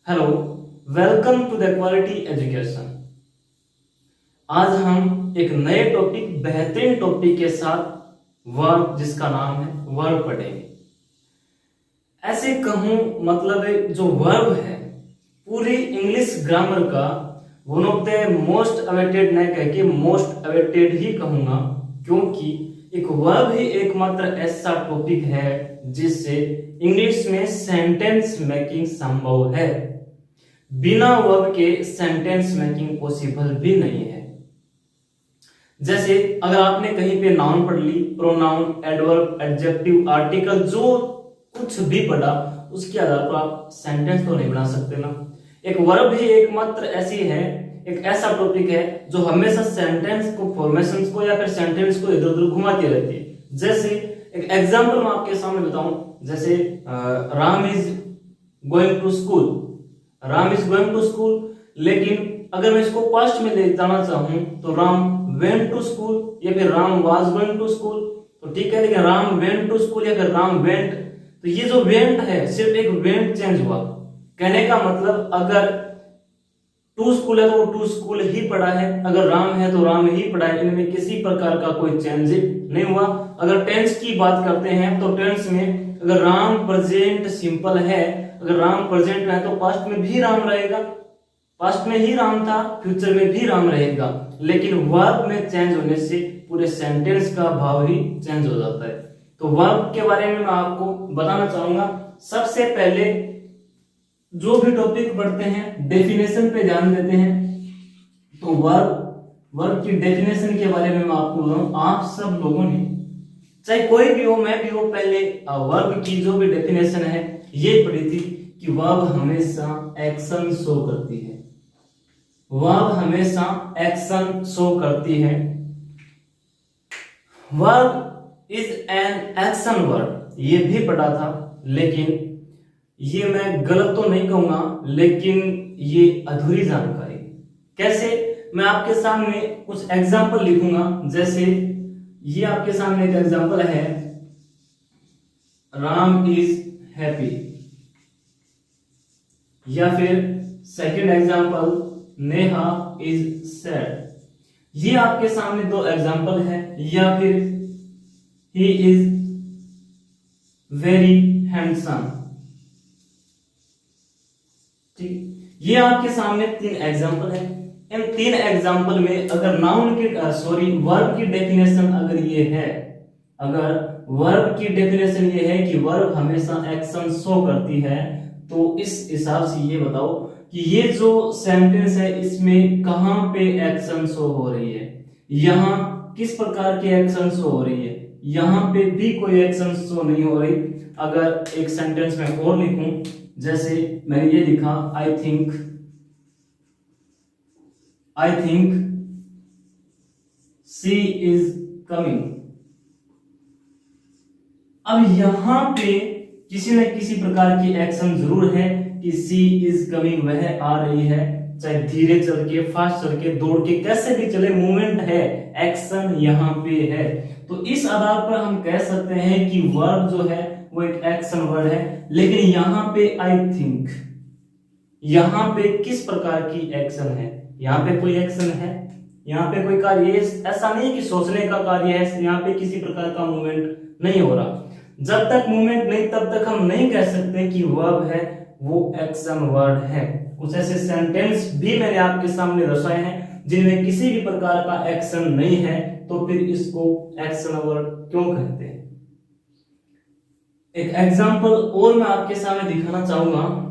Hello, welcome to the quality education. आज हम एक नए टॉपिक, बेहतरीन टॉपिक के साथ वर्ब, जिसका नाम है वर्ब, पढ़ेंगे। ऐसे कहूं मतलब जो वर्ब है पूरी इंग्लिश ग्रामर का one of the most awaited, न कह के मोस्ट अवेटेड ही कहूंगा, क्योंकि एक वर्ब ही एकमात्र ऐसा टॉपिक है जिससे इंग्लिश में सेंटेंस मेकिंग संभव है। बिना वर्ब के सेंटेंस मेकिंग पॉसिबल भी नहीं है। जैसे अगर आपने कहीं पे नाउन पढ़ ली, प्रोनाउन, एडवर्ब, एडजेक्टिव, आर्टिकल, जो कुछ भी पढ़ा, उसके आधार पर आप सेंटेंस तो नहीं बना सकते ना। एक वर्ब ही एकमात्र ऐसी है, एक ऐसा टॉपिक है जो हमेशा सेंटेंस को, फॉर्मेशंस को या फिर सेंटेंस को इधर उधर घुमाती रहती है। जैसे एक एग्जांपल मैं आपके सामने बताऊं, जैसे Ram is going to school, Ram is going to school, लेकिन अगर मैं इसको पास्ट में ले जाना चाहूं तो राम वेंट टू स्कूल या फिर Ram was going to school, तो ठीक है। लेकिन राम वेंट टू स्कूल या फिर राम वेंट, तो ये जो वेंट है सिर्फ एक वेंट चेंज हुआ। कहने का मतलब अगर टू स्कूल है तो वो टू स्कूल ही पढ़ा है, अगर राम है तो राम ही पढ़ा है, इनमें किसी प्रकार का कोई चेंज नहीं हुआ। अगर टेंस की बात करते हैं तो टेंस में अगर राम प्रेजेंट सिंपल है, अगर राम प्रेजेंट में है तो पास्ट में भी राम रहेगा, पास्ट में ही राम था, फ्यूचर में भी राम रहेगा। लेकिन वर्ब में चेंज होने से पूरे सेंटेंस का भाव ही चेंज हो जाता है। तो वर्ब के बारे में मैं आपको बताना चाहूंगा। सबसे पहले जो भी टॉपिक पढ़ते हैं डेफिनेशन पे ध्यान देते हैं, तो वर्ब की डेफिनेशन के बारे में मैं आपको बताऊं। आप सब लोगों ने, चाहे कोई भी हो, मैं भी हो, पहले वर्ब की जो भी डेफिनेशन है ये पढ़ी थी कि वर्ब हमेशा एक्शन शो करती है, वर्ब हमेशा एक्शन शो करती है। Verb is an action verb, ये भी पढ़ा था, लेकिन ये मैं गलत तो नहीं कहूंगा, लेकिन ये अधूरी जानकारी। कैसे? मैं आपके सामने कुछ एग्जाम्पल लिखूंगा। जैसे ये आपके सामने एक एग्जाम्पल है, राम इज हैप्पी, या फिर second example, Neha is sad. ये आपके सामने दो एग्जाम्पल है। या फिर ही इज वेरी हैंडसम, ठीक। ये आपके सामने तीन एग्जाम्पल है। इन तीन एग्जाम्पल में अगर नाउन की वर्ब की डेफिनेशन अगर ये है, अगर वर्ब की डेफिनेशन ये है कि वर्ब हमेशा एक्शन शो करती है, तो इस हिसाब से ये बताओ कि ये जो सेंटेंस है इसमें कहां पे एक्शन शो हो रही है, यहां किस प्रकार की एक्शन शो हो रही है, यहां पे भी कोई एक्शन शो नहीं हो रही। अगर एक सेंटेंस में और लिखूं, जैसे मैंने ये लिखा, I think she is coming. अब यहां पे किसी न किसी प्रकार की एक्शन जरूर है कि सी इज कमिंग, वह आ रही है, चाहे धीरे चल के, फास्ट चल के, दौड़ के, कैसे भी चले, मूवमेंट है, एक्शन यहां पे है। तो इस आधार पर हम कह सकते हैं कि वर्ब जो है वो एक एक्शन वर्ड है। लेकिन यहां पे आई थिंक, यहां पे किस प्रकार की एक्शन है? यहां पे कोई एक्शन है, यहां पे कोई कार्य, ऐसा नहीं कि सोचने का कार्य है, यहां पे किसी प्रकार का मूवमेंट नहीं हो रहा। जब तक मूवमेंट नहीं तब तक हम नहीं कह सकते कि वर्ब है वो एक्शन वर्ड है। कुछ ऐसे सेंटेंस भी मैंने आपके सामने दर्शाए हैं जिनमें किसी भी प्रकार का एक्शन नहीं है, तो फिर इसको एक्शन वर्ड क्यों कहते हैं? एक एग्जांपल और मैं आपके सामने दिखाना चाहूंगा।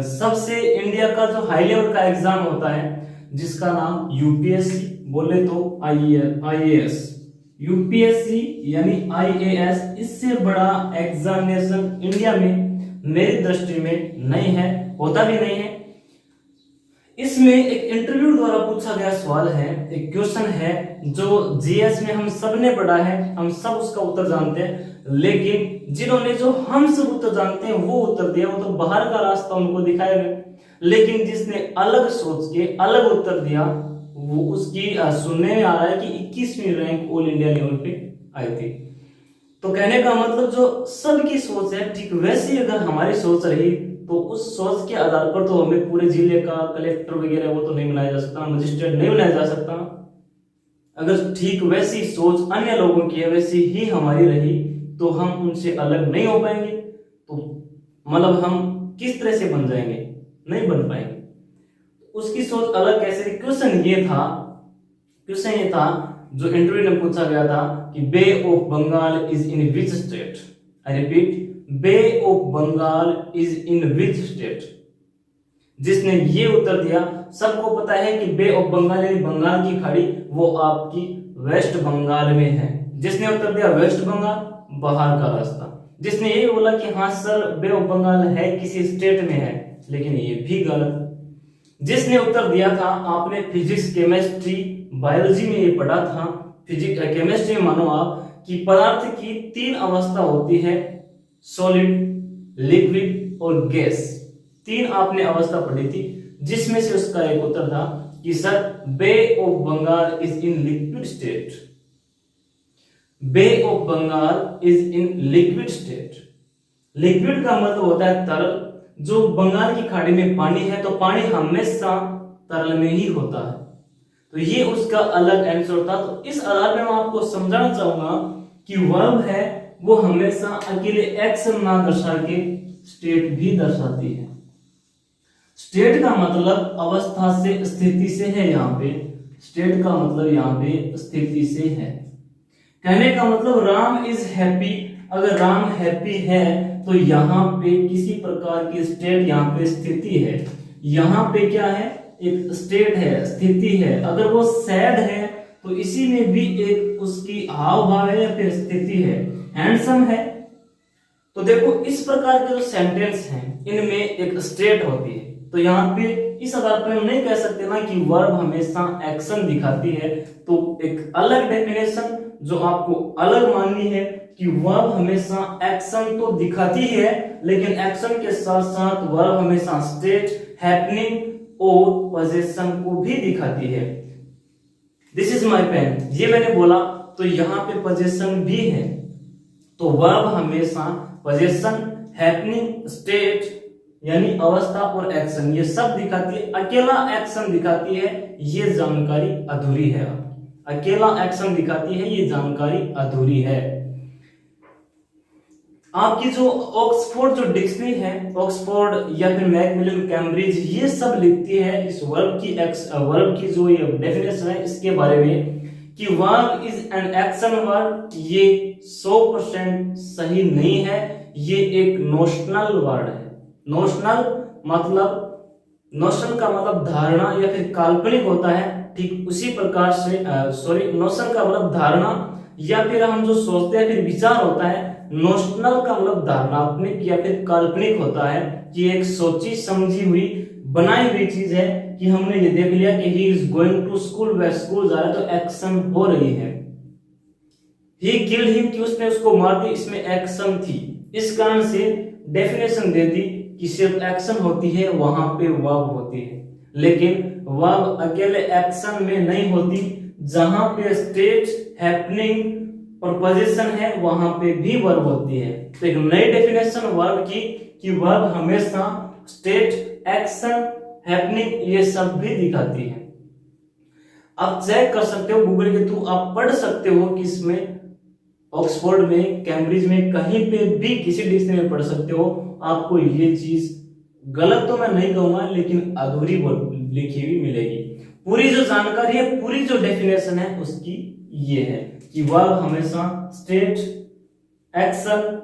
सबसे इंडिया का जो हाई लेवल का एग्जाम होता है जिसका नाम यूपीएससी, बोले तो आईएएस, यूपीएससी यानी आईएएस, इससे बड़ा एग्जामिनेशन इंडिया में मेरी दृष्टि में नहीं है, होता भी नहीं है। इसमें एक इंटरव्यू द्वारा पूछा गया सवाल है, एक क्वेश्चन है जो जीएस में हम सब ने पढ़ा है, हम सब उसका उत्तर जानते हैं, लेकिन जिन्होंने जो हम सब उत्तर जानते हैं वो उत्तर दिया, वो तो बाहर का रास्ता उनको दिखाया गया। लेकिन जिसने अलग सोच के अलग उत्तर दिया, वो उसकी सुनने में आ रहा है कि 21वीं रैंक ऑल इंडिया लेवल पे आई थी। तो कहने का मतलब जो सबकी सोच है ठीक वैसी अगर हमारी सोच रही तो उस सोच के आधार पर तो हमें पूरे जिले का कलेक्टर वगैरह वो तो नहीं बनाया जा सकता, मजिस्ट्रेट नहीं बनाया जा सकता। अगर ठीक वैसी सोच अन्य लोगों की है वैसी ही हमारी रही तो हम उनसे अलग नहीं हो पाएंगे। तो मतलब हम किस तरह से बन जाएंगे, नहीं बन पाएंगे। उसकी सोच अलग कैसे थी? क्वेश्चन ये था जो इंटरव्यू में पूछा गया था कि bay of Bengal is in which state. I repeat, bay of Bengal is in which state. जिसने ये उत्तर दिया, सबको पता है कि बे ऑफ बंगाल यानी बंगाल की खाड़ी वो आपकी वेस्ट बंगाल में है। जिसने उत्तर दिया वेस्ट बंगाल, बाहर का रास्ता। जिसने ये बोला कि हाँ सर बे ऑफ बंगाल है किसी स्टेट में है, लेकिन ये भी गलत। जिसने उत्तर दिया था, आपने फिजिक्स केमिस्ट्री बायोलॉजी में ये पढ़ा था, फिजिक्स केमिस्ट्री में मानो आप कि पदार्थ की 3 अवस्था होती है, सॉलिड, लिक्विड और गैस। 3 आपने अवस्था पढ़ी थी, जिसमें से उसका एक उत्तर था कि sir Bay of Bengal is in liquid state. Bay of Bengal is in liquid state. Liquid का मतलब होता है तरल। जो बंगाल की खाड़ी में पानी है तो पानी हमेशा तरल में ही होता है। तो ये उसका अलग आंसर था। तो इस आधार में मैं आपको समझाना चाहूंगा कि वर्ब है वो हमेशा अकेले एक्शन ना दर्शा के स्टेट भी दर्शाती है। स्टेट का मतलब अवस्था से, स्थिति से है। यहाँ पे स्टेट का मतलब यहाँ पे स्थिति से है। कहने का मतलब राम इज हैप्पी। अगर राम हैप्पी है तो यहाँ पे किसी प्रकार की स्टेट, यहाँ पे स्थिति है। यहाँ पे क्या है? एक स्टेट है, स्थिति है। अगर वो सैड है तो इसी में भी एक उसकी हाव भाव है या फिर स्थिति है। हैंडसम है तो देखो इस प्रकार के जो सेंटेंस हैं इनमें एक स्टेट होती है। तो यहाँ पे इस आधार पर हम नहीं कह सकते ना कि वर्ब हमेशा एक्शन दिखाती है। तो एक अलग डेफिनेशन जो आपको अलग माननी है कि वर्ब हमेशा एक्शन तो दिखाती है, लेकिन एक्शन के साथ साथ वर्ब हमेशा स्टेट, हैपनिंग और पोजीशन को भी दिखाती है। दिस इज माय पेन, ये मैंने बोला तो यहाँ पे पोजीशन भी है। तो वर्ब हमेशा पोजीशन, हैपनिंग, स्टेट यानी अवस्था और एक्शन ये सब दिखाती है। अकेला एक्शन दिखाती है ये जानकारी अधूरी है। अकेला एक्शन दिखाती है ये जानकारी अधूरी है। आपकी जो ऑक्सफोर्ड जो डिक्शनरी है, ऑक्सफोर्ड या फिर मैकमिलन, कैम्ब्रिज, ये सब लिखती है इस वर्ब की जो ये डेफिनेशन है इसके बारे में कि verb is an action word. ये 100% सही नहीं है। ये एक नोशनल वर्ड है। नोशनल नोशन का मतलब धारणा या फिर काल्पनिक होता है। ठीक उसी प्रकार से नोशन का मतलब धारणा या फिर हम जो सोचते हैं फिर विचार होता है। नोशनल का मतलब धारणात्मक या फिर काल्पनिक होता है कि एक सोची समझी हुई बनाई हुई चीज है कि हमने ये देख लिया कि he is going to school, वह स्कूल जा रहा है तो एक्शन हो रही है। ही किल्ड हिम कि उसने उसको मार दी, इसमें एक्शन थी। इस कारण से डेफिनेशन दे दी कि सिर्फ एक्शन होती है वहां पे वर्ब होती है, लेकिन वर्ब अकेले एक्शन में नहीं होती। जहां पे स्टेट, हैपनिंग और पोजीशन है वहां पे भी वर्ब होती है। तो एक नई डेफिनेशन वर्ब की कि वर्ब हमेशा स्टेट, एक्शन, हैपनिंग ये सब भी दिखाती है। आप चेक कर सकते हो गूगल के थ्रू, आप पढ़ सकते हो कि इसमें ऑक्सफोर्ड में, कैम्ब्रिज में कहीं पे भी किसी डिक्शनरी में पढ़ सकते हो। आपको ये चीज गलत तो मैं नहीं कहूंगा लेकिन अधूरी लिखी हुई मिलेगी। पूरी जो जानकारी है, पूरी जो डेफिनेशन है उसकी ये है कि वर्ब हमेशा स्टेट, एक्शन,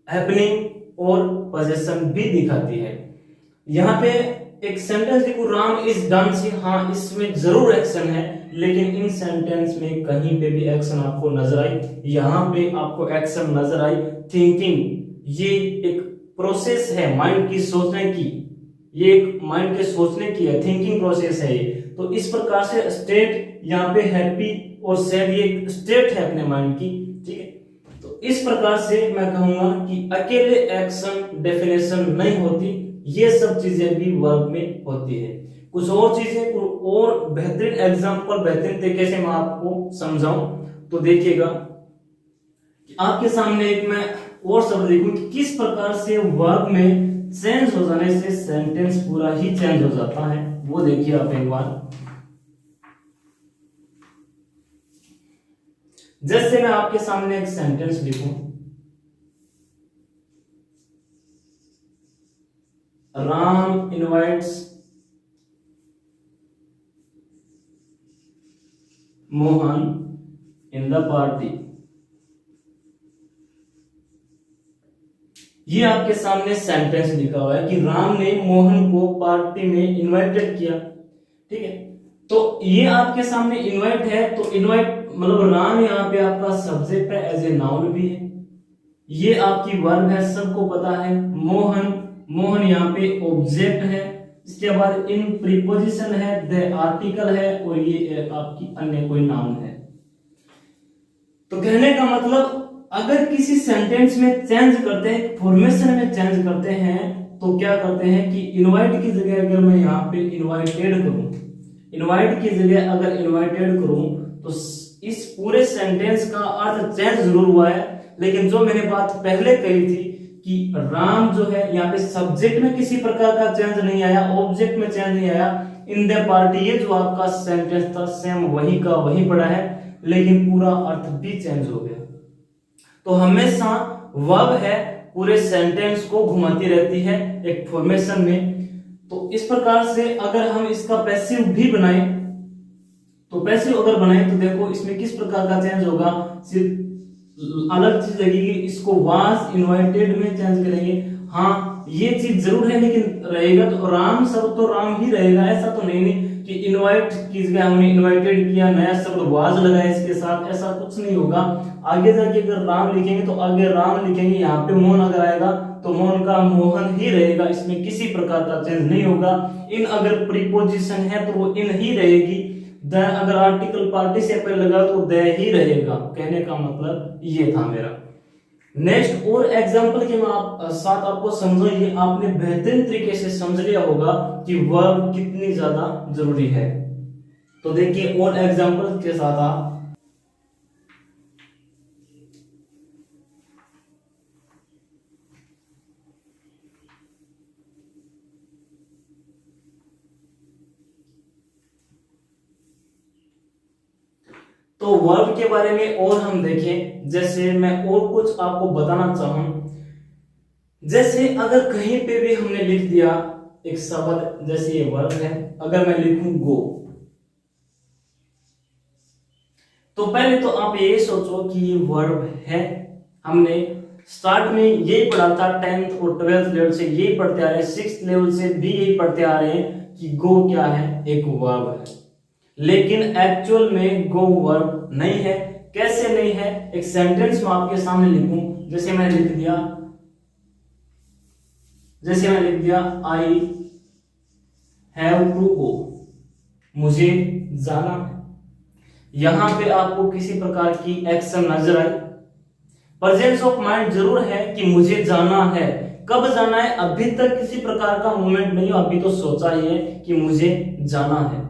हैपनिंग और पोजीशन भी दिखाती है। यहाँ पे एक सेंटेंस देखो, राम इज डांसिंग। हाँ, इसमें जरूर एक्शन है लेकिन इन सेंटेंस में कहीं पे भी एक्शन आपको नजर आई? यहाँ पे आपको एक्शन नजर आई? थिंकिंग, ये एक प्रोसेस है माइंड की सोचने की, ये एक माइंड के सोचने की है, थिंकिंग प्रोसेस है ये। तो इस प्रकार से स्टेट, यहाँ पे हैप्पी और सैड ये एक स्टेट है अपने माइंड की। ठीक है, तो इस प्रकार से मैं कहूंगा कि अकेले एक्शन डेफिनेशन नहीं होती, ये सब चीजें भी वर्ब में होती है। कुछ और चीजें और बेहतरीन एग्जांपल, बेहतरीन तरीके से मैं आपको समझाऊं तो देखिएगा कि आपके सामने एक मैं और शब्द लिखूं कि किस प्रकार से वर्ब में चेंज हो जाने से सेंटेंस पूरा ही चेंज हो जाता है। वो देखिए आप एक बार। जैसे मैं आपके सामने एक सेंटेंस लिखूं, Ram invites Mohan in the party. ये आपके सामने सेंटेंस लिखा हुआ है कि राम ने मोहन को पार्टी में इनवाइटेड किया। ठीक है, तो ये आपके सामने इनवाइट है, तो इनवाइट मतलब राम यहाँ पे आपका सब्जेक्ट है, एज ए नाउन भी है। ये आपकी वर्ब है, सबको पता है। मोहन, मोहन यहाँ पे ऑब्जेक्ट है। इसके बाद इन प्रीपोजिशन है, द आर्टिकल है, और ये आपकी अन्य कोई नाउन है। तो कहने का मतलब अगर किसी सेंटेंस में चेंज करते हैं, फॉर्मेशन में चेंज करते हैं, तो क्या करते हैं कि इनवाइट की जगह अगर मैं यहाँ पे इनवाइटेड करूं, इनवाइट की जगह अगर इनवाइटेड करूं, तो इस पूरे सेंटेंस का अर्थ चेंज जरूर हुआ है। लेकिन जो मैंने बात पहले कही थी कि राम जो है यहाँ पे सब्जेक्ट में किसी प्रकार का चेंज नहीं आया, ऑब्जेक्ट में चेंज नहीं आया। इन द पार्टी ये जो आपका सेंटेंस था सेम वही का वही पड़ा है, लेकिन पूरा अर्थ भी चेंज हो गया। तो हमेशा वर्ब है पूरे सेंटेंस को घुमाती रहती है एक फॉर्मेशन में। तो इस प्रकार से अगर हम इसका पैसिव भी बनाए, तो पैसिव अगर बनाए तो देखो इसमें किस प्रकार का चेंज होगा। सिर्फ अलग चीज लगेगी, इसको वाज इनवाइटेड में चेंज करेंगे। हाँ ये चीज जरूर है, लेकिन रहेगा तो राम शब्द तो राम ही रहेगा। ऐसा तो नहीं कि इनवाइट की जगह हमने इनवाइटेड किया, नया शब्द वाज लगाया इसके साथ, ऐसा कुछ नहीं होगा। आगे जाके अगर राम लिखेंगे तो आगे राम लिखेंगे, यहाँ पे मोहन अगर आएगा तो मोहन का मोहन ही रहेगा, इसमें किसी प्रकार का चेंज नहीं होगा। इन अगर प्रीपोजिशन है तो वो इन ही रहेगी। द अगर आर्टिकल पार्टिसिपल लगा तो द ही रहेगा। कहने का मतलब ये था मेरा। नेक्स्ट और एग्जांपल के साथ आपको समझो, ये आपने बेहतरीन तरीके से समझ लिया होगा कि वर्ब कितनी ज्यादा जरूरी है। तो देखिए और एग्जांपल के साथ आप तो वर्ब के बारे में और हम देखें। जैसे मैं और कुछ आपको बताना चाहूं, जैसे अगर कहीं पे भी हमने लिख दिया एक शब्द, जैसे ये वर्ब है, अगर मैं लिखूं गो, तो पहले तो आप ये सोचो कि ये वर्ब है। हमने स्टार्ट में यही पढ़ा था, 10th और 12th लेवल से यही पढ़ते आ रहे हैं, 6th लेवल से भी यही पढ़ते आ रहे हैं कि गो क्या है, एक वर्ब है। लेकिन एक्चुअल में गो वर्ब नहीं है। कैसे नहीं है, एक सेंटेंस में आपके सामने लिखूं। जैसे मैंने लिख दिया आई हैव टू गो, मुझे जाना है। यहां पे आपको किसी प्रकार की एक्शन नजर आई, प्रेजेंस ऑफ माइंड जरूर है कि मुझे जाना है। कब जाना है, अभी तक किसी प्रकार का मूवमेंट नहीं हो, अभी तो सोचा ही है कि मुझे जाना है।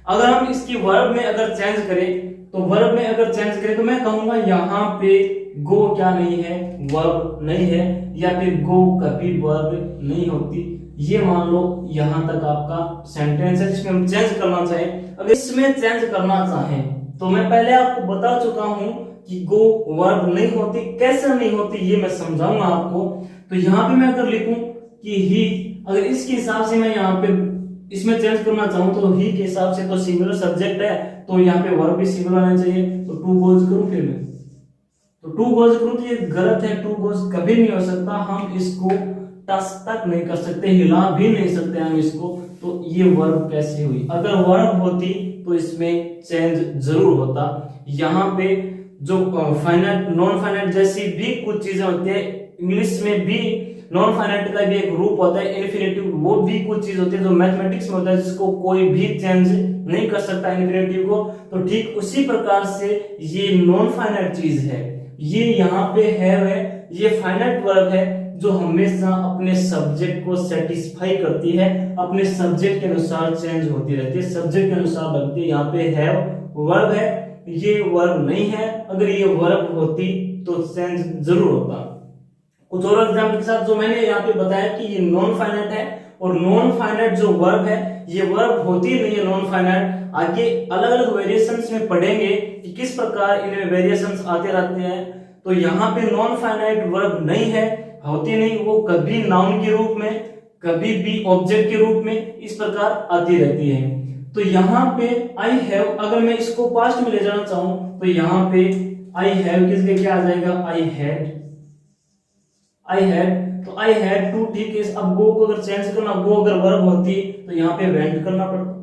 अगर हम इसकी वर्ब में अगर चेंज करें, तो वर्ब में अगर चेंज करें तो मैं कहूंगा यहाँ पे गो क्या नहीं है, वर्ब नहीं है, या फिर गो कभी वर्ब नहीं होती। ये मान लो यहाँ तक आपका सेंटेंस है जिसमें हम चेंज करना चाहें। अगर इसमें चेंज करना चाहें तो मैं पहले आपको बता चुका हूं कि गो वर्ब नहीं होती। कैसे नहीं होती ये मैं समझाऊंगा आपको। तो यहाँ पे मैं अगर लिखूं कि ही, अगर इसके हिसाब से मैं यहाँ पे इसमें चेंज करना चाहूं तो ही के हिसाब से तो सिंगुलर सब्जेक्ट है, तो यहाँ पे वर्ब भी सिंगुलर आना चाहिए। तो टू गोज करूं, फिर मैं तो टू गोज करूं तो ये गलत है। टू गोज कभी नहीं हो सकता, हम इसको टच तक नहीं कर सकते, हिला भी नहीं सकते हम इसको। तो ये वर्ब कैसे हुई, अगर वर्ब होती तो इसमें चेंज जरूर होता। यहाँ पे जो फाइनाइट नॉन फाइनाइट जैसी भी कुछ चीजें होती है, इंग्लिश में भी नॉन फाइनाइट का भी एक रूप होता है इन्फिनेटिव, वो भी कुछ चीज होती है जो मैथमेटिक्स में होता है जिसको कोई भी चेंज नहीं कर सकता इन्फिनेटिव को। तो ठीक उसी प्रकार से ये नॉन फाइनाइट चीज है, ये यहाँ पे है, ये फाइनाइट वर्ब है जो हमेशा अपने सब्जेक्ट को सेटिस्फाई करती है, अपने सब्जेक्ट के अनुसार चेंज होती रहती है, सब्जेक्ट के अनुसार लगती है। यहाँ पे है वर्ब है, ये वर्ब नहीं है। अगर ये वर्ब होती तो चेंज जरूर होता। कुछ और एग्जाम्पल के साथ जो मैंने यहाँ पे बताया कि ये नॉन फाइनाइट है, और नॉन फाइनाइट जो वर्ब है ये वर्ब होती नहीं है नॉन फाइनाइट। आगे अलग अलग वेरिएशंस में पढ़ेंगे कि किस प्रकार इनमें वेरिएशंस आते रहते हैं। तो यहाँ पे नॉन फाइनाइट वर्ब नहीं है, होती नहीं, वो कभी नाउन के रूप में, कभी भी ऑब्जेक्ट के रूप में इस प्रकार आती रहती है। तो यहाँ पे आई हैव, अगर मैं इसको पास्ट में ले जाना चाहूं तो यहाँ पे आई हैव किसके क्या आ जाएगा, आई हैड, आई हैड। तो आई हैड टू, ठीक है। अब गो को अगर चेंज करना, गो अगर वर्ब होती तो यहाँ पे वेंट करना पड़ता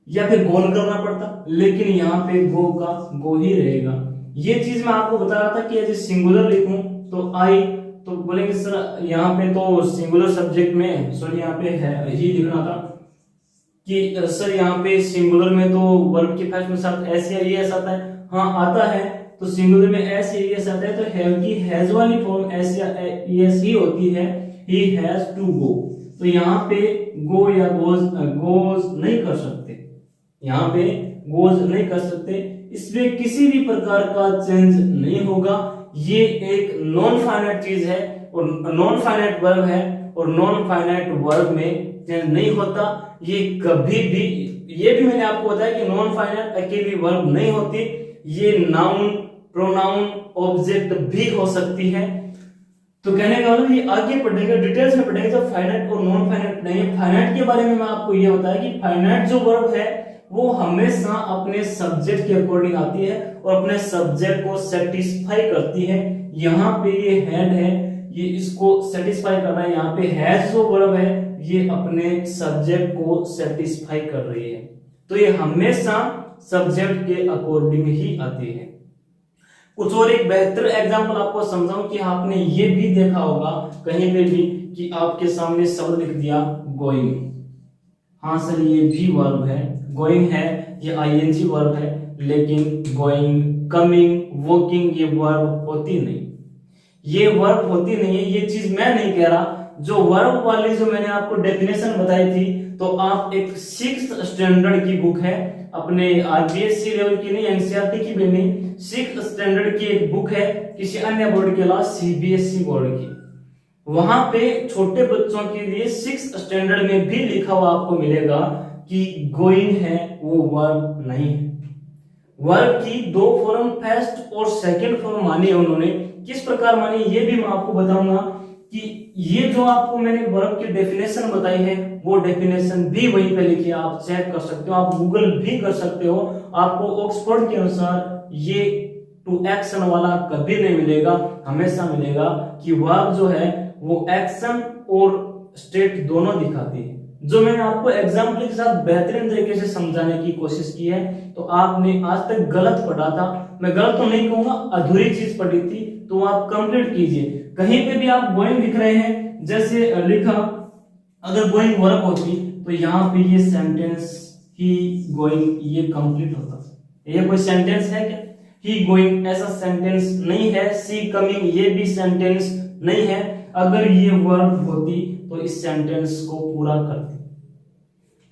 या फिर गोन करना पड़ता, लेकिन यहाँ पे गो का गो ही रहेगा। ये चीज मैं आपको बता रहा था कि यदि सिंगुलर लिखूं तो आई, तो बोलेंगे सर यहाँ पे तो सिंगुलर सब्जेक्ट में, सॉरी यहाँ पे है ही लिखना था कि सर यहाँ पे सिंगुलर में तो वर्ब के फर्स्ट में साथ एस या एस आता है। हाँ आता है, तो सिंगुलर में एस या एस आता है, तो हैव की हैज वाली फॉर्म एस या एस ही होती है, ही हैज टू गो। तो यहाँ पे गो या गोज नहीं कर सकते, यहाँ पे गोज नहीं कर सकते, इसमें किसी भी प्रकार का चेंज नहीं होगा। ये एक नॉन फाइनाइट चीज है और नॉन फाइनाइट वर्ब है, और नॉन फाइनाइट वर्ब में चेंज नहीं होता। ये कभी भी, ये भी मैंने आपको बताया कि नॉन फाइनाइट अकेली वर्ब नहीं होती, ये नाउन, प्रोनाउन, ऑब्जेक्ट भी हो सकती है। तो कहने का मतलब ये आगे पढ़ेंगे, डिटेल्स में पढ़ेंगे जब फाइनाइट और नॉन फाइनाइट पढ़ेंगे। फाइनाइट के बारे में मैं आपको ये बताया कि फाइनाइट जो वर्ब है वो हमेशा अपने सब्जेक्ट के अकॉर्डिंग आती है और अपने सब्जेक्ट को सेटिस्फाई करती है। यहाँ पे ये हैड है, ये इसको सेटिस्फाई कर रहा है, यहाँ पे हैज जो वर्ब है ये अपने सब्जेक्ट को सेटिस्फाई कर रही है। तो ये हमेशा सब्जेक्ट के अकॉर्डिंग ही आती है। कुछ और एक बेहतर एग्जांपल आपको समझाऊं कि आपने ये भी देखा होगा कहीं पे भी कि आपके सामने शब्द लिख दिया गोइंग। हाँ सर ये भी वर्ब है, गोइंग है, ये आईएनजी वर्ब है, लेकिन गोइंग, कमिंग, वॉकिंग ये वर्ब होती नहीं, ये वर्ब होती नहीं है। ये चीज मैं नहीं कह रहा, जो वर्ब वाली जो मैंने आपको डेफिनेशन बताई थी, तो आप एक 6th स्टैंडर्ड की बुक है, अपने आरबीएससी लेवल की नहीं, एनसीईआरटी की भी नहीं, 6th स्टैंडर्ड की एक बुक है किसी अन्य बोर्ड के अलावा सीबीएसई बोर्ड की। वहां पे छोटे बच्चों के लिए 6th स्टैंडर्ड में भी लिखा हुआ आपको मिलेगा कि गोइंग है वो वर्ब नहीं है। वर्ब की दो फॉर्म फर्स्ट और सेकंड फॉर्म मानी है उन्होंने, किस प्रकार मानी ये भी मैं आपको बताऊंगा कि ये जो आपको मैंने वर्ब की डेफिनेशन बताई है वो डेफिनेशन भी वहीं पे लिखी है, आप चेक कर सकते हो, आप गूगल भी कर सकते हो। आपको ऑक्सफोर्ड के अनुसार ये टू एक्शन वाला कभी नहीं मिलेगा, हमेशा मिलेगा कि वर्ब जो है वो एक्शन और स्टेट दोनों दिखाती है। जो मैंने आपको एग्जाम्पल के साथ बेहतरीन तरीके से समझाने की कोशिश की है, तो आपने आज तक गलत पढ़ा था, मैं गलत तो नहीं कहूंगा, अधूरी चीज पढ़ी थी, तो आप कंप्लीट कीजिए। कहीं पे भी आप गोइंग लिख रहे हैं, जैसे लिखा, अगर गोइंग वर्ब होती तो यहाँ पे ये सेंटेंस ही गोइंग ये कंप्लीट होता। ये कोई सेंटेंस है क्या? ही गोइंग ऐसा सेंटेंस नहीं है, सी कमिंग ये भी सेंटेंस नहीं है। अगर ये वर्ब होती तो इस सेंटेंस को पूरा करती।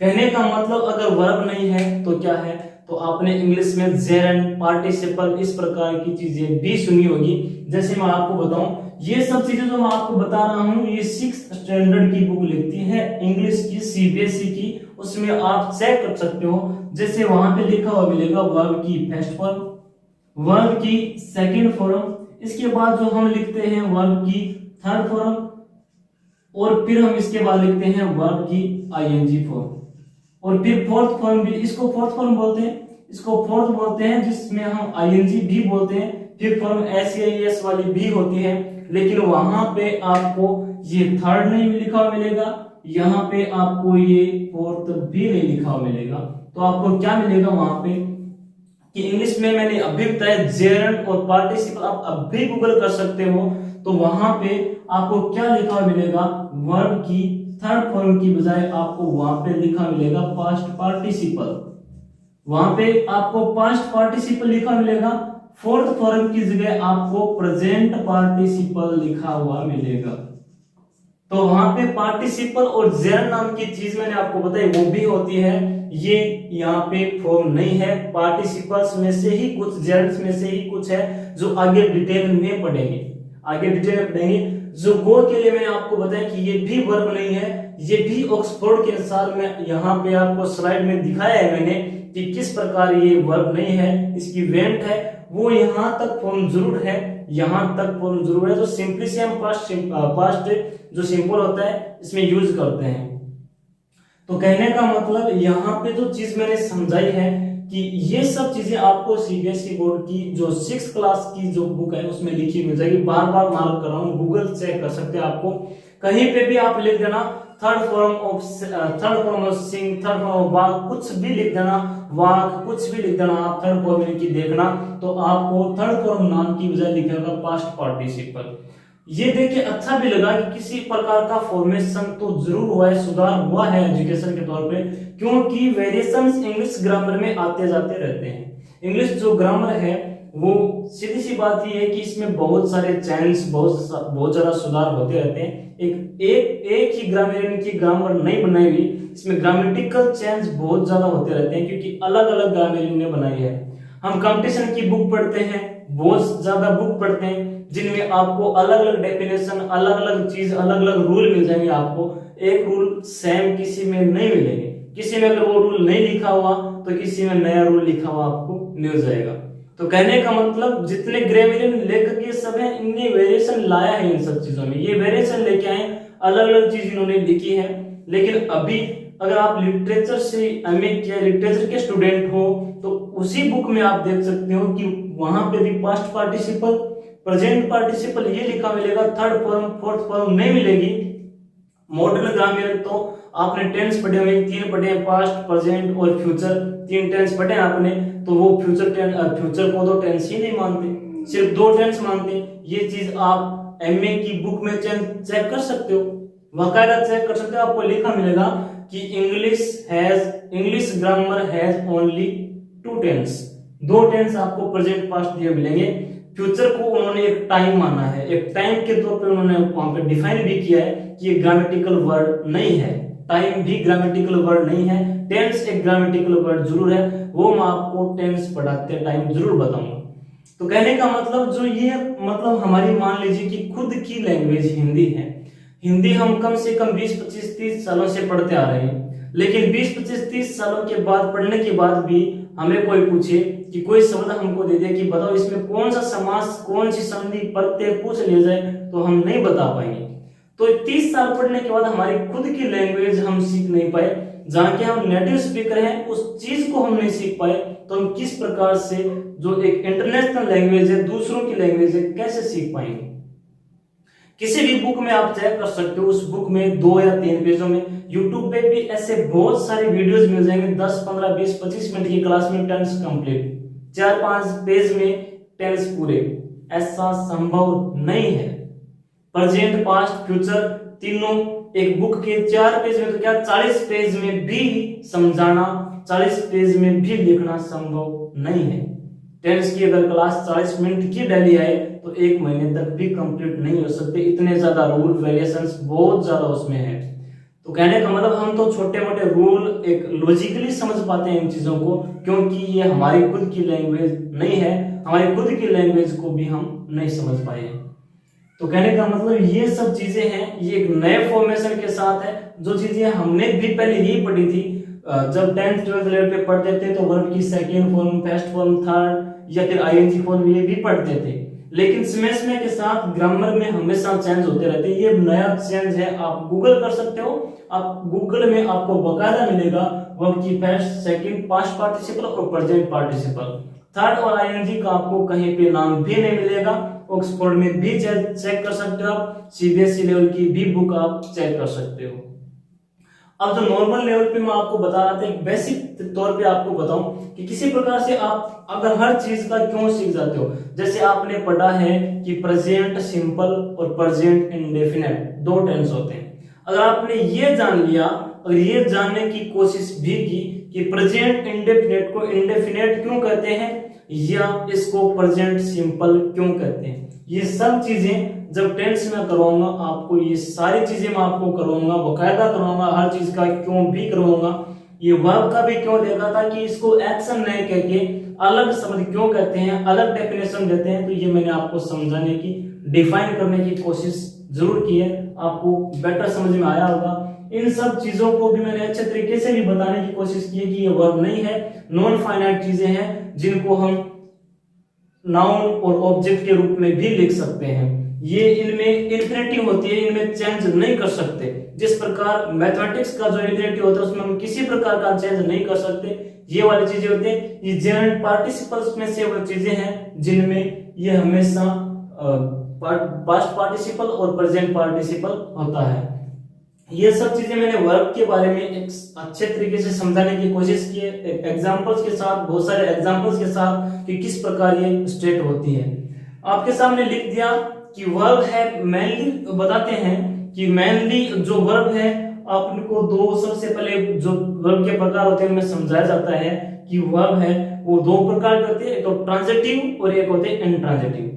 कहने का मतलब अगर वर्ब नहीं है तो क्या है, तो आपने इंग्लिश में जेरंड, पार्टिसिपल इस प्रकार की चीजें भी सुनी होगी। जैसे मैं आपको बताऊं, ये सब चीजें जो मैं आपको बता रहा हूं ये 6th स्टैंडर्ड की बुक लिखती है, इंग्लिश की, सीबीएसई की, उसमें आप चेक कर सकते हो। जैसे वहां पे लिखा हुआ मिलेगा वर्ब की फर्स्ट फॉर्म, वर्ब की सेकंड फॉर्म, इसके बाद जो हम लिखते हैं वर्ब की थर्ड फॉर्म, और फिर हम इसके बाद लिखते हैं वर्ब की आईएनजी फॉर्म, और फिर फोर्थ फॉर्म भी, इसको फोर्थ फॉर्म बोलते हैं, इसको फोर्थ बोलते हैं, जिसमें हम आईएनजी भी बोलते हैं। फिर फॉर्म एस वाली भी होती है, लेकिन वहां पे आपको ये थर्ड नहीं लिखा हुआ मिलेगा, यहाँ पे आपको ये फोर्थ भी नहीं लिखा हुआ मिलेगा। तो आपको क्या मिलेगा वहां पे कि इंग्लिश में मैंने अभी बताया जेरंड और पार्टिसिपल, आप अभी गूगल कर सकते हो, तो वहां पे आपको क्या लिखा हुआ मिलेगा, वर्ब की थर्ड फॉर्म की बजाय आपको वहां पे लिखा मिलेगा पास्ट पार्टिसिपल, वहां पे आपको पास्ट पार्टिसिपल लिखा मिलेगा। फोर्थ फॉर्म की जगह आपको प्रेजेंट पार्टिसिपल लिखा हुआ मिलेगा। तो वहां पे पार्टिसिपल और जेरंड नाम की चीज मैंने आपको बताई वो भी होती है, ये यहाँ पे फॉर्म नहीं है। पार्टिसिपल्स में से ही कुछ, जेरंड्स में से ही कुछ है जो आगे डिटेल में पढ़ेंगे। आगे डिटेल में पढ़ेंगे। जो गो के लिए मैंने आपको बताया कि ये भी वर्ब नहीं है, ये भी ऑक्सफोर्ड के अनुसार में यहाँ पे आपको स्लाइड में दिखाया है मैंने कि किस प्रकार ये वर्ब नहीं है, इसकी वेंट है वो यहाँ तक फॉर्म जरूर है, यहाँ तक फॉर्म जरूर है। जो सिंपलीसियम पास्ट जो सिंपल होता है इसमें यूज करते हैं। तो कहने का मतलब यहाँ पे जो चीज मैंने समझाई है कि ये सब चीजें आपको सीबीएसई बोर्ड की जो 6th क्लास की जो बुक है उसमें लिखी मिल जाएगी। बार बार मार्क कर रहा हूँ, गूगल चेक कर सकते हैं आपको, कहीं पे भी आप लिख देना third form of sing, third form of walk, कुछ भी लिख देना, वाक कुछ भी लिख देना आप, थर्ड फॉर्म की देखना तो आपको थर्ड फॉर्म नाम की बजाय लिखेगा पास्ट पार्टिसिपल। ये देखिए अच्छा भी लगा कि किसी प्रकार का फॉर्मेशन तो जरूर हुआ है, सुधार हुआ है एजुकेशन के तौर पे, क्योंकि वेरिएशंस इंग्लिश ग्रामर में आते जाते रहते हैं। इंग्लिश जो ग्रामर है वो सीधी सी बात ये है कि इसमें बहुत सारे चेंज, बहुत ज्यादा सुधार होते रहते हैं। एक ही ग्रामर की ग्रामर नहीं बनाई हुई, इसमें ग्रामेटिकल चेंज बहुत ज्यादा होते रहते हैं क्योंकि अलग अलग ग्रामर ने बनाई है। हम कंपटीशन की बुक पढ़ते हैं, बहुत ज्यादा बुक पढ़ते हैं जिनमें आपको अलग अलग डेफिनेशन, अलग अलग चीज, अलग अलग रूल मिल जाएंगे। आपको एक रूल सेम किसी में नहीं मिलेंगे, किसी में अगर वो रूल नहीं लिखा हुआ तो किसी में नया रूल लिखा हुआ आपको मिल जाएगा। तो कहने का मतलब जितने ग्रामरियन लेखक ये सब है, इनने वेरिएशन लाया है इन सब चीजों में, ये वेरिएशन लेके आए, अलग अलग चीज इन्होंने लिखी है। लेकिन अभी अगर आप लिटरेचर से एमए किया, लिटरेचर के स्टूडेंट हो तो उसी बुक में आप देख सकते हो कि वहां पे भी पास्ट पार्टिसिपल, प्रेजेंट पार्टिसिपल ये लिखा मिलेगा, थर्ड फॉर्म फोर्थ फॉर्म नहीं मिलेगी। मॉडर्न ग्रामर तो आपने टेंस पढ़े हुए, 3 पढ़े हैं, पास्ट, प्रेजेंट और फ्यूचर, 3 टेंस पढ़े हैं आपने, तो वो फ्यूचर को तो टेंस ही नहीं मानते, सिर्फ 2 टेंस मानते। ये चीज आप एमए की बुक में चेक कर सकते हो, बाकायदा चेक कर सकते हो, आपको लिखा मिलेगा कि English grammar has only 2 tense, 2 tense आपको प्रेजेंट पास्ट दिए मिलेंगे। फ्यूचर को उन्होंने एक टाइम माना है, एक टाइम के तौर पे उन्होंने वहां पे डिफाइन भी किया है कि ये ग्रामेटिकल वर्ड नहीं है, टाइम भी ग्रामेटिकल वर्ड नहीं है, टेंस एक ग्रामेटिकल वर्ड जरूर है, वो मैं आपको टेंस पढ़ाते टाइम जरूर बताऊंगा। तो कहने का मतलब जो ये मतलब हमारी मान लीजिए कि खुद की लैंग्वेज हिंदी है, हिंदी हम कम से कम 20-25-30 सालों से पढ़ते आ रहे हैं, लेकिन 20-25-30 सालों के बाद पढ़ने के बाद भी हमें कोई पूछे कि कोई शब्द हमको दे दे कि बताओ इसमें कौन सा समास, कौन सी संधि, प्रत्यय पूछ लिया जाए तो हम नहीं बता पाएंगे। तो 30 साल पढ़ने के बाद हमारी खुद की लैंग्वेज हम सीख नहीं पाए, जहाँ के हम नेटिव स्पीकर हैं उस चीज को हम नहीं सीख पाए, तो हम किस प्रकार से जो एक इंटरनेशनल लैंग्वेज है, दूसरों की लैंग्वेज है, कैसे सीख पाएंगे। किसी भी बुक में आप चेक कर सकते हो, उस बुक में 2 या 3 पेजों में, यूट्यूब पे भी ऐसे बहुत सारे वीडियोस मिल जाएंगे, 10, 15, 20, 25 मिनट की क्लास में टेंस कंप्लीट, 4-5 पेज में टेंस पूरे, ऐसा संभव नहीं है। प्रेजेंट, पास्ट, फ्यूचर तीनों एक बुक के 4 पेज में तो क्या 40 पेज में भी समझाना, 40 पेज में भी लिखना संभव नहीं है। टेंस की अगर क्लास 40 मिनट की डेली है तो 1 महीने तक भी कंप्लीट नहीं हो सकते, इतने ज्यादा रूल वेरिएशंस बहुत ज्यादा उसमें है। तो कहने का मतलब हम तो छोटे मोटे रूल एक लॉजिकली समझ पाते हैं इन चीजों को, क्योंकि ये हमारी खुद की लैंग्वेज नहीं है, हमारी खुद की लैंग्वेज को भी हम नहीं समझ पाए हैं। तो कहने का मतलब ये सब चीजें हैं, ये एक नए फॉर्मेशन के साथ है। जो चीजें हमने भी पहले यही पढ़ी थी, जब 10th 12th लेवल पे पढ़ते थे तो वर्ब की second form, first form, third या फिर आईएनजी फॉर्म ये भी पढ़ते थे, लेकिन समय के साथ ग्रामर में हमेशा चेंज होते रहते हैं। ये नया चेंज है, आप गूगल कर सकते हो, आप गूगल में आपको बकायदा मिलेगा वर्ब की फर्स्ट, सेकंड, पास्ट पार्टिसिपल और प्रेजेंट पार्टिसिपल। थर्ड और आईएनजी का आपको कहीं पे नाम भी नहीं मिलेगा, ऑक्सफोर्ड में भी चेक कर सकते हो आप, सीबीएसई लेवल की भी बुक आप चेक कर सकते हो। अब जो नॉर्मल लेवल पे मैं आपको बता रहा था, एक बेसिक तौर पे आपको बताऊं कि किसी प्रकार से आप अगर हर चीज का क्यों सीख जाते हो, जैसे आपने पढ़ा है कि प्रेजेंट सिंपल और प्रेजेंट इंडेफिनिट 2 टेंस होते हैं। अगर आपने ये जान लिया, अगर ये जानने की कोशिश भी की कि प्रेजेंट इंडेफिनिट को इंडेफिनिट क्यों कहते हैं या इसको प्रेजेंट सिंपल क्यों कहते हैं, ये सब चीजें जब टेंस में करवाऊंगा आपको, ये सारी चीजें मैं आपको करवाऊंगा, बकायदा करवाऊंगा, हर चीज का क्यों भी करवाऊंगा। ये वर्ब का भी क्यों देखा था कि इसको एक्शन नहीं कहके अलग शब्द क्यों कहते हैं, अलग डेफिनेशन देते हैं, तो ये मैंने आपको समझाने की डिफाइन करने की कोशिश जरूर की है, आपको बेटर समझ में आया होगा। इन सब चीजों को भी मैंने अच्छे तरीके से भी बताने की कोशिश की है कि ये वर्ब नहीं है, नॉन फाइनाइट चीजें हैं जिनको हम नाउन और ऑब्जेक्ट के रूप में भी लिख सकते हैं। ये इनमें इन्फिनिटिव होती है, इनमें चेंज नहीं कर सकते। जिस प्रकार मैथमेटिक्स का जो इन्फिनिटिव होता है उसमें हम किसी प्रकार का चेंज नहीं कर सकते, ये वाली चीजें होती है। ये जेरेंट पार्टिसिपल्स में से वो चीजें हैं जिनमें ये हमेशा पास्ट पार्टिसिपल और प्रेजेंट पार्टिसिपल होता है। ये सब चीजें मैंने वर्ब के बारे में एक अच्छे तरीके से समझाने की कोशिश की है, एग्जांपल्स के साथ, बहुत सारे एग्जांपल्स के साथ कि किस प्रकार ये स्टेट होती है। आपके सामने लिख दिया कि वर्ब है, मेनली बताते हैं कि मेनली जो वर्ब है आपको दो, सबसे पहले जो वर्ब के प्रकार होते हैं उनमें समझाया जाता है कि वर्ब है वो दो प्रकार के होते हैं, एक तो ट्रांजिटिव और एक होते हैं इंट्रांजिटिव।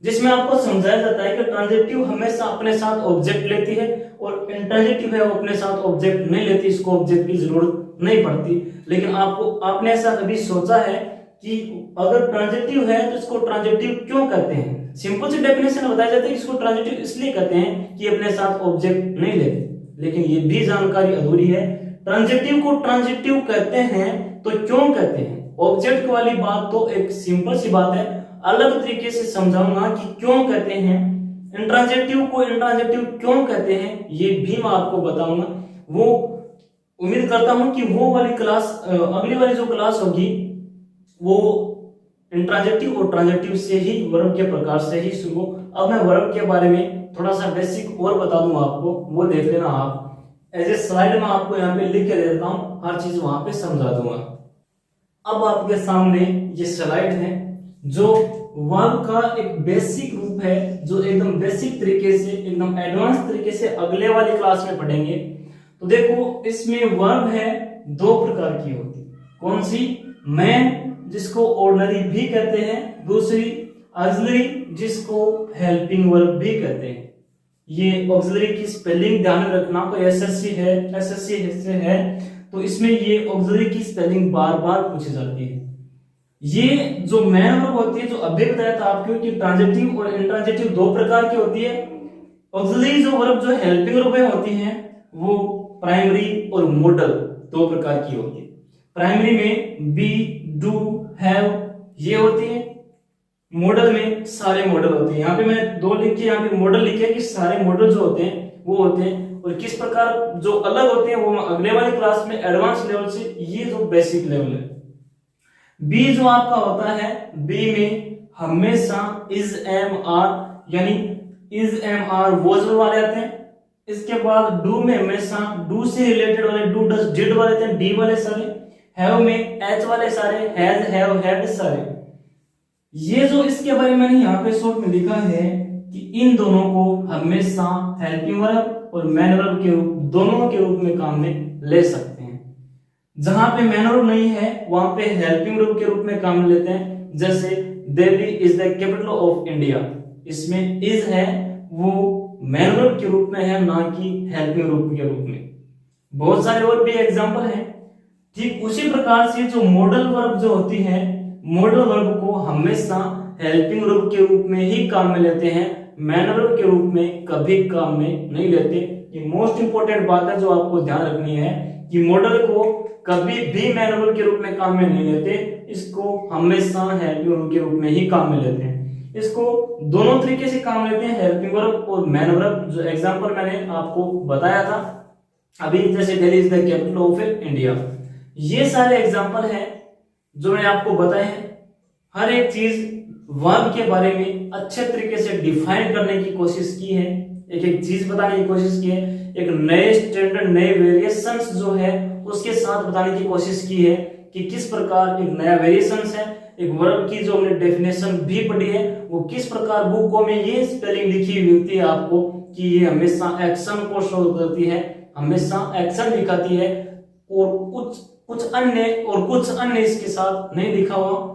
जिसमें आपको समझाया जाता है कि ट्रांजिटिव हमेशा अपने साथ ऑब्जेक्ट लेती है और इंट्रांजिटिव है वो अपने साथ ऑब्जेक्ट नहीं लेती, इसको ऑब्जेक्ट की जरूरत नहीं पड़ती। लेकिन आपने ऐसा कभी सोचा है कि अगर ट्रांजिटिव है तो इसको ट्रांजिटिव क्यों कहते हैं? सिंपल सी डेफिनेशन बताया जाता है कि इसको ट्रांजिटिव इसलिए कहते हैं कि अपने साथ ऑब्जेक्ट नहीं लेते, लेकिन ये भी जानकारी अधूरी है। ट्रांजिटिव को ट्रांजिटिव कहते हैं तो क्यों कहते हैं? ऑब्जेक्ट वाली बात तो एक सिंपल सी बात है, अलग तरीके से समझाऊंगा कि क्यों कहते हैं। इंट्रांजिटिव को इंट्रांजिटिव क्यों कहते हैं ये भी मैं आपको बताऊंगा। वो उम्मीद करता हूं कि वो वाली क्लास, अगली वाली जो क्लास होगी वो इंट्रांजिटिव और ट्रांजिटिव से ही, वर्ब के प्रकार से ही शुरू। अब मैं वर्ब के बारे में थोड़ा सा बेसिक और बता दूंगा आपको, वो देख लेना आप। एज ए स्लाइड में आपको यहाँ पे लिख के दे देता हूँ, हर चीज वहां पे समझा दूंगा। अब आपके सामने ये स्लाइड है जो वर्ब का एक बेसिक रूप है, जो एकदम बेसिक तरीके से, एकदम एडवांस तरीके से अगले वाली क्लास में पढ़ेंगे। तो देखो इसमें वर्ब है दो प्रकार की होती है। कौन सी? मैन, जिसको ऑर्डिनरी भी कहते हैं, दूसरी ऑक्सिलरी, जिसको हेल्पिंग वर्ब भी कहते हैं। ये ऑक्सिलरी की स्पेलिंग ध्यान में रखना, तो एसएससी से है तो इसमें ये ऑक्सिलरी की स्पेलिंग बार बार पूछी जाती है। ये जो मैन वर्ब होती है, जो अभी बताया था आपको कि ट्रांजिटिव और इंट्रांजिटिव दो प्रकार की होती है। ऑक्सिलरी जो वर्ब, जो हेल्पिंग वर्ब होती हैं, वो प्राइमरी और मॉडल दो प्रकार की होती है। प्राइमरी में बी, डू, हैव ये होती है, मॉडल में सारे मॉडल होते हैं। यहाँ पे मैंने दो लिखे, यहाँ पे मॉडल लिखे कि सारे मॉडल जो होते हैं वो होते हैं, और किस प्रकार जो अलग होते हैं वो अगले वाली क्लास में एडवांस लेवल से, ये जो बेसिक लेवल है। बी जो आपका होता है, बी में हमेशा इज, एम, आर, यानी इज, एम, आर वोज वाले आते हैं। इसके बाद डू में हमेशा डू से रिलेटेड वाले, डू, डज, डिड वाले आते हैं, डी वाले सारे। हैव में एच वाले सारे, हैज, हैव, हैड सारे। ये जो इसके बारे में मैंने यहाँ पे शॉर्ट में लिखा है कि इन दोनों को हमेशा हेल्पिंग वर्ब और मैन वर्ब के रूप, दोनों के रूप में काम में ले सकते हैं। जहां पे मैन वर्ब नहीं है वहां पे हेल्पिंग वर्ब के रूप में काम में लेते हैं। जैसे Delhi is the capital of India, इसमें इज है वो मैन वर्ब के रूप में है, ना कि हेल्पिंग वर्ब के रूप में। बहुत सारे और भी एग्जांपल हैं। ठीक उसी प्रकार से जो मॉडल वर्ब जो होती है, मॉडल वर्ब को हमेशा हेल्पिंग वर्ब के रूप में ही काम में लेते हैं, मैन वर्ब के रूप में कभी काम में नहीं लेते। ये मोस्ट इंपोर्टेंट बात है जो आपको ध्यान रखनी है कि मॉडल को कभी भी मैन वर्ब के रूप में काम में नहीं लेते, इसको हमेशा हेल्पिंग वर्ब के रूप में ही काम में लेते हैं। इसको दोनों तरीके से काम लेते हैं, हेल्पिंग वर्ब और मैन वर्ब। जो एग्जांपल मैंने आपको बताया था अभी, जैसे Delhi is the capital of India, ये सारे एग्जांपल हैं जो मैंने आपको बताए हैं। हर एक चीज वर्ब के बारे में अच्छे तरीके से डिफाइन करने की कोशिश की है, एक एक चीज बताने की कोशिश की है, एक नए स्टैंडर्ड, नए वेरिएशंस जो है उसके साथ बताने की कोशिश की है कि किस प्रकार एक नया वेरिएशंस है। एक वर्ब की जो हमने डेफिनेशन भी पढ़ी है, वो किस प्रकार बुकों में ये स्पेलिंग लिखी हुई मिलती है आपको कि ये हमेशा एक्शन को शो करती है, हमेशा एक्शन दिखाती है, और कुछ अन्य इसके साथ नहीं लिखा हुआ,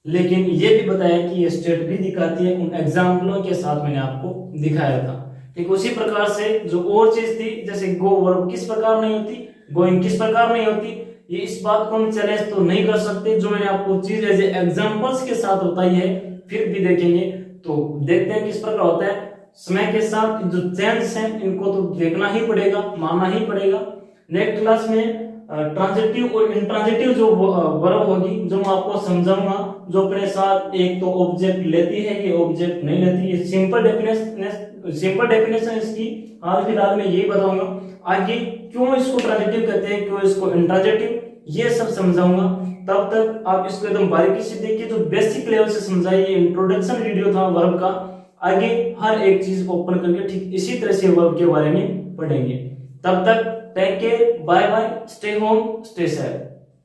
लेकिन ये भी बताया कि ये स्टेट भी दिखाती है। उन एग्जाम्पलों के साथ मैंने आपको दिखाया था। ठीक उसी प्रकार से जो और चीज थी, जैसे गो वर्ब किस प्रकार नहीं होती, गोइंग किस प्रकार नहीं होती, ये इस बात को हम चैलेंज तो नहीं कर सकते। जो मैंने आपको चीज एज एग्जाम्पल्स के साथ बताई है, फिर भी देखेंगे तो देखते हैं किस प्रकार होता है। समय के साथ जो चेंज है इनको तो देखना ही पड़ेगा, मानना ही पड़ेगा। नेक्स्ट क्लास में ट्रांजिटिव और इंट्रांजिटिव जो वर्ब होगी जो मैं आपको समझाऊंगा, जो अपने साथ एक तो ऑब्जेक्ट लेती है, ये ऑब्जेक्ट नहीं लेती है। सिंपल डेफिनेशन इसकी हाल फिलहाल में यही बताऊंगा। आगे क्यों इसको ट्रांजिटिव कहते हैं, क्यों इसको इंट्रांजिटिव, ये सब समझाऊंगा। तब तक आप इसको एकदम बारीकी से देखिए, जो बेसिक लेवल से समझाइए। इंट्रोडक्शन वीडियो था वर्ब का, आगे हर एक चीज ओपन करके ठीक इसी तरह से वर्ब के बारे में पढ़ेंगे। तब तक take care, bye bye, stay home, stay safe.